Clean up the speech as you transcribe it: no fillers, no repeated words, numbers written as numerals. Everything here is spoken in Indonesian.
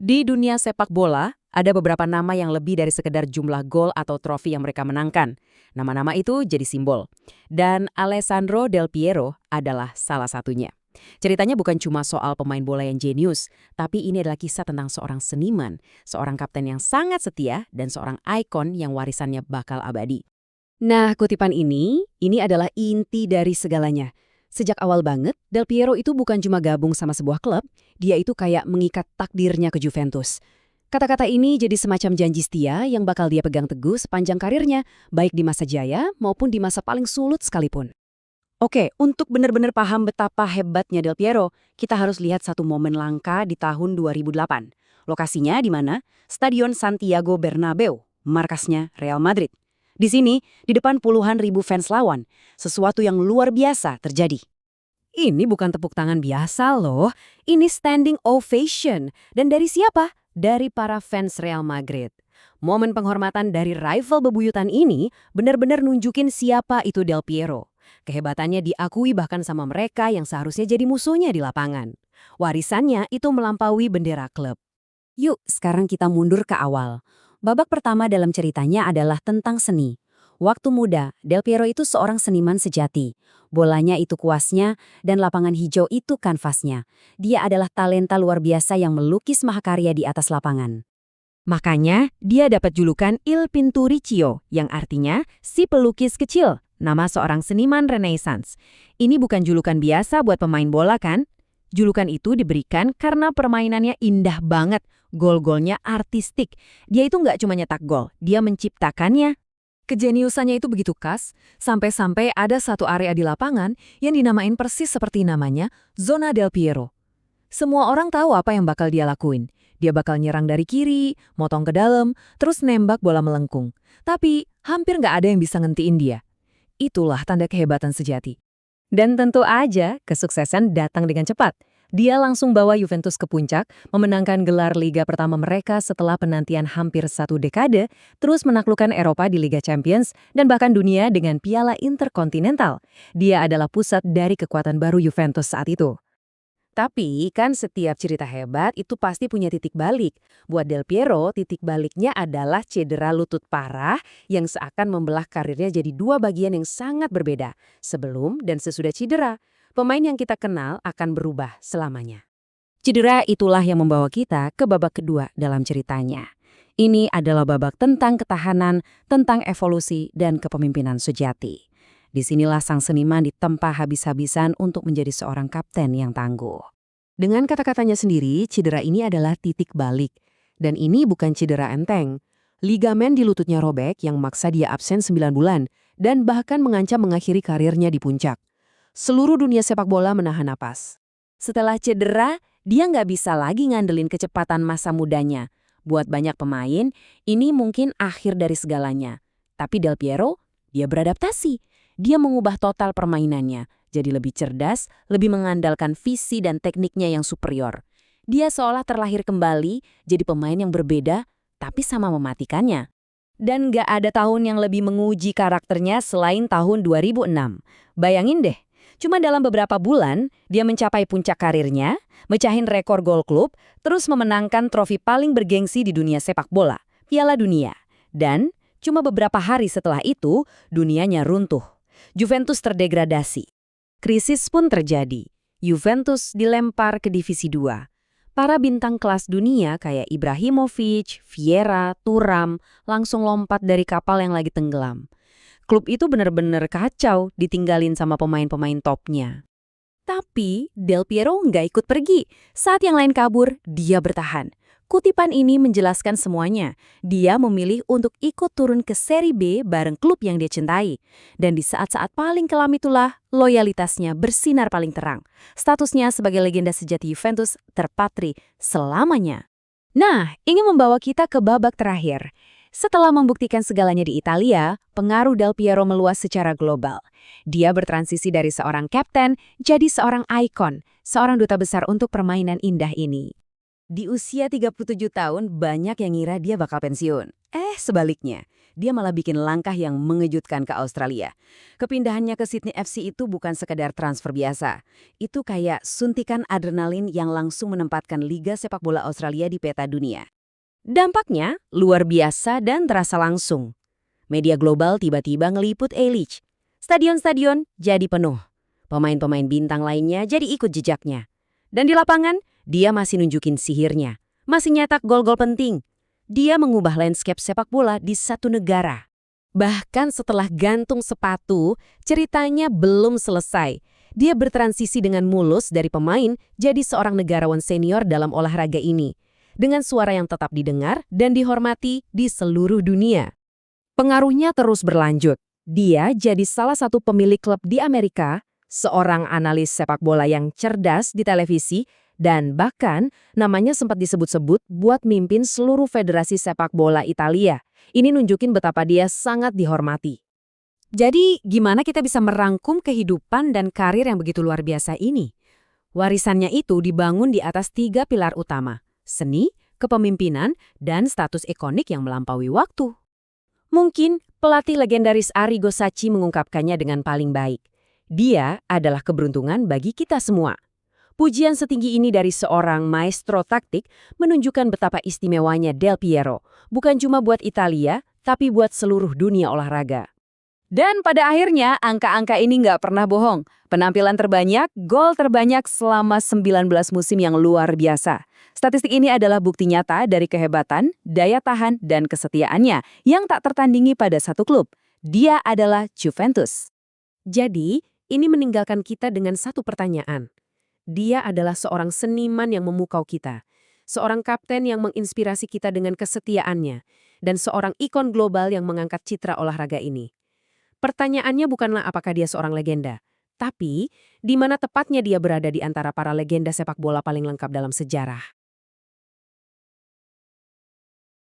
Di dunia sepak bola, ada beberapa nama yang lebih dari sekedar jumlah gol atau trofi yang mereka menangkan. Nama-nama itu jadi simbol. Dan Alessandro Del Piero adalah salah satunya. Ceritanya bukan cuma soal pemain bola yang jenius, tapi ini adalah kisah tentang seorang seniman, seorang kapten yang sangat setia, dan seorang ikon yang warisannya bakal abadi. Nah, kutipan ini adalah inti dari segalanya. Sejak awal banget, Del Piero itu bukan cuma gabung sama sebuah klub, dia itu kayak mengikat takdirnya ke Juventus. Kata-kata ini jadi semacam janji setia yang bakal dia pegang teguh sepanjang karirnya, baik di masa jaya maupun di masa paling sulit sekalipun. Oke, untuk benar-benar paham betapa hebatnya Del Piero, kita harus lihat satu momen langka di tahun 2008. Lokasinya di mana? Stadion Santiago Bernabeu, markasnya Real Madrid. Di sini, di depan puluhan ribu fans lawan, sesuatu yang luar biasa terjadi. Ini bukan tepuk tangan biasa loh, ini standing ovation. Dan dari siapa? Dari para fans Real Madrid. Momen penghormatan dari rival bebuyutan ini benar-benar nunjukin siapa itu Del Piero. Kehebatannya diakui bahkan sama mereka yang seharusnya jadi musuhnya di lapangan. Warisannya itu melampaui bendera klub. Yuk, sekarang kita mundur ke awal. Babak pertama dalam ceritanya adalah tentang seni. Waktu muda, Del Piero itu seorang seniman sejati. Bolanya itu kuasnya, dan lapangan hijau itu kanvasnya. Dia adalah talenta luar biasa yang melukis mahakarya di atas lapangan. Makanya, dia dapat julukan Il Pinturicchio, yang artinya si pelukis kecil, nama seorang seniman Renaissance. Ini bukan julukan biasa buat pemain bola kan? Julukan itu diberikan karena permainannya indah banget, gol-golnya artistik. Dia itu nggak cuma nyetak gol, dia menciptakannya. Kejeniusannya itu begitu khas, sampai-sampai ada satu area di lapangan yang dinamain persis seperti namanya, Zona Del Piero. Semua orang tahu apa yang bakal dia lakuin. Dia bakal nyerang dari kiri, motong ke dalam, terus nembak bola melengkung. Tapi hampir nggak ada yang bisa ngentiin dia. Itulah tanda kehebatan sejati. Dan tentu aja, kesuksesan datang dengan cepat. Dia langsung bawa Juventus ke puncak, memenangkan gelar Liga pertama mereka setelah penantian hampir 1 dekade, terus menaklukkan Eropa di Liga Champions, dan bahkan dunia dengan Piala Interkontinental. Dia adalah pusat dari kekuatan baru Juventus saat itu. Tapi kan setiap cerita hebat itu pasti punya titik balik. Buat Del Piero, titik baliknya adalah cedera lutut parah yang seakan membelah karirnya jadi dua bagian yang sangat berbeda. Sebelum dan sesudah cedera, pemain yang kita kenal akan berubah selamanya. Cedera itulah yang membawa kita ke babak kedua dalam ceritanya. Ini adalah babak tentang ketahanan, tentang evolusi, dan kepemimpinan sejati. Disinilah sang seniman ditempa habis-habisan untuk menjadi seorang kapten yang tangguh. Dengan kata-katanya sendiri, cedera ini adalah titik balik. Dan ini bukan cedera enteng. Ligamen di lututnya robek yang maksa dia absen 9 bulan dan bahkan mengancam mengakhiri karirnya di puncak. Seluruh dunia sepak bola menahan napas. Setelah cedera, dia nggak bisa lagi ngandelin kecepatan masa mudanya. Buat banyak pemain, ini mungkin akhir dari segalanya. Tapi Del Piero, dia beradaptasi. Dia mengubah total permainannya, jadi lebih cerdas, lebih mengandalkan visi dan tekniknya yang superior. Dia seolah terlahir kembali, jadi pemain yang berbeda, tapi sama mematikannya. Dan gak ada tahun yang lebih menguji karakternya selain tahun 2006. Bayangin deh, cuma dalam beberapa bulan, dia mencapai puncak karirnya, mecahin rekor gol klub, terus memenangkan trofi paling bergengsi di dunia sepak bola, Piala Dunia. Dan cuma beberapa hari setelah itu, dunianya runtuh. Juventus terdegradasi. Krisis pun terjadi. Juventus dilempar ke Divisi 2. Para bintang kelas dunia kayak Ibrahimovic, Vieira, Thuram langsung lompat dari kapal yang lagi tenggelam. Klub itu benar-benar kacau ditinggalin sama pemain-pemain topnya. Tapi Del Piero nggak ikut pergi. Saat yang lain kabur, dia bertahan. Kutipan ini menjelaskan semuanya. Dia memilih untuk ikut turun ke Serie B bareng klub yang dia cintai. Dan di saat-saat paling kelam itulah, loyalitasnya bersinar paling terang. Statusnya sebagai legenda sejati Juventus terpatri selamanya. Nah, ini membawa kita ke babak terakhir. Setelah membuktikan segalanya di Italia, pengaruh Del Piero meluas secara global. Dia bertransisi dari seorang kapten jadi seorang ikon, seorang duta besar untuk permainan indah ini. Di usia 37 tahun, banyak yang ngira dia bakal pensiun. Sebaliknya, dia malah bikin langkah yang mengejutkan ke Australia. Kepindahannya ke Sydney FC itu bukan sekedar transfer biasa. Itu kayak suntikan adrenalin yang langsung menempatkan Liga Sepak Bola Australia di peta dunia. Dampaknya luar biasa dan terasa langsung. Media global tiba-tiba ngeliput A-League. Stadion-stadion jadi penuh. Pemain-pemain bintang lainnya jadi ikut jejaknya. Dan di lapangan, dia masih nunjukin sihirnya. Masih nyetak gol-gol penting. Dia mengubah landscape sepak bola di satu negara. Bahkan setelah gantung sepatu, ceritanya belum selesai. Dia bertransisi dengan mulus dari pemain jadi seorang negarawan senior dalam olahraga ini. Dengan suara yang tetap didengar dan dihormati di seluruh dunia. Pengaruhnya terus berlanjut. Dia jadi salah satu pemilik klub di Amerika, seorang analis sepak bola yang cerdas di televisi, dan bahkan namanya sempat disebut-sebut buat mimpin seluruh federasi sepak bola Italia. Ini nunjukin betapa dia sangat dihormati. Jadi, gimana kita bisa merangkum kehidupan dan karir yang begitu luar biasa ini? Warisannya itu dibangun di atas 3 pilar utama: seni, kepemimpinan, dan status ikonik yang melampaui waktu. Mungkin pelatih legendaris Arrigo Sacchi mengungkapkannya dengan paling baik. Dia adalah keberuntungan bagi kita semua. Pujian setinggi ini dari seorang maestro taktik menunjukkan betapa istimewanya Del Piero, bukan cuma buat Italia, tapi buat seluruh dunia olahraga. Dan pada akhirnya, angka-angka ini nggak pernah bohong. Penampilan terbanyak, gol terbanyak selama 19 musim yang luar biasa. Statistik ini adalah bukti nyata dari kehebatan, daya tahan, dan kesetiaannya yang tak tertandingi pada satu klub. Dia adalah Juventus. Jadi, ini meninggalkan kita dengan satu pertanyaan. Dia adalah seorang seniman yang memukau kita, seorang kapten yang menginspirasi kita dengan kesetiaannya, dan seorang ikon global yang mengangkat citra olahraga ini. Pertanyaannya bukanlah apakah dia seorang legenda, tapi di mana tepatnya dia berada di antara para legenda sepak bola paling lengkap dalam sejarah.